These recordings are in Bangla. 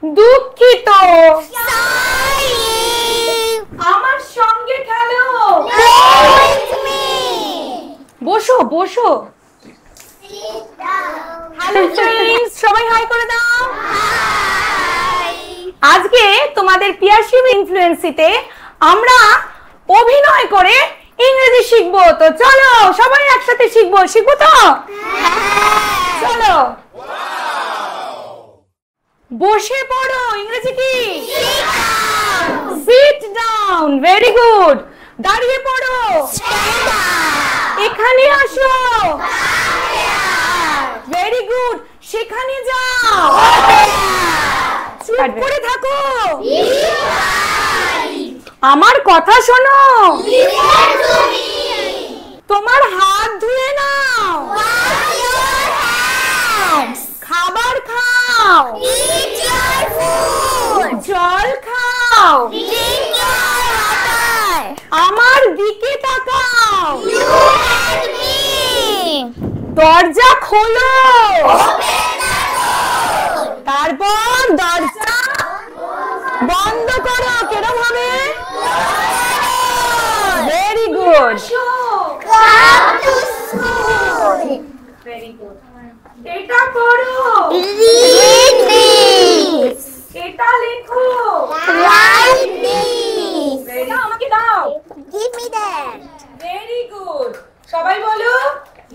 দুঃখিত। Sorry. আমার সঙ্গে খেলো। Play with me. বসো বসো। Sit down. হ্যালো ফ্রেন্ডস, সবাই হাই করে দাও। Hi. আজকে তোমাদের পিয়াসি ইনফ্লুয়েন্সিতে আমরা অভিনয় করে ইংরেজি শিখবো। তো চলো সবাই একসাথে শিখবো। শিখবো তো? চলো বসে পড়ো। ইংরেজি কি? Sit down. Very good. দাঁড়িয়ে পড়ো। Stand up. এখানে আসো। Very good. সেখানে যাও। চুপ করে থাকো। আমার কথা শোনো। Listen to me. তোমার হাত ধুয়ে নাও। Wash your hands. খাবার খাও। Eat your food. জল খাও। Drink your water. আমার দিকে তাকাও। Look at me. দরজা খোলো। Open the door. তারপর দরজা বন্ধ করো। কেরম হবে? Very good. Come to school. Very good. এটা পড়ো। Read this. এটা লেখো। Write this. এটা আমাকে দাও। Give me that. Very good. সবাই বলো।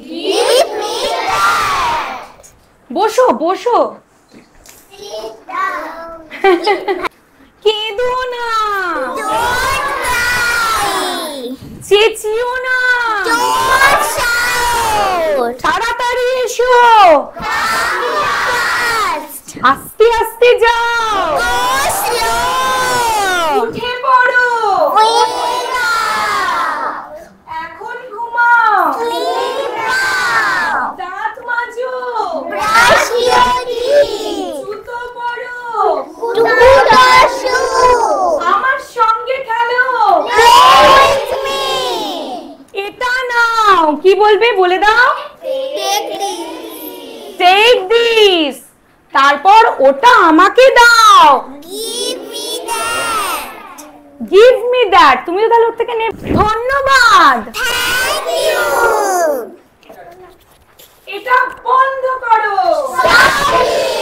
Give me that. বসো বসো। Sit down. কেঁদো না। Don't cry. চেঁচিও না। Don't shout. তাড়াতাড়ি এসো। Come fast. আস্তে আস্তে যাও। Go slow. উঠে পড়ো। Wake up. এখন ঘুমাও। Sleep now. দাঁত মাজো। Brush your teeth. জুতো পরো। Do your shoe. আমার সঙ্গে খেলো। Play with me. এটা নাও। কি বলবে বলে দাও? Take this. Take this. তারপর ওটা আমাকে দাও। Give me that. Give me that. তুমি তো তাহলে ওর থেকে নেবে। ধন্যবাদ। Thank you. এটা বন্ধ করো। Sorry.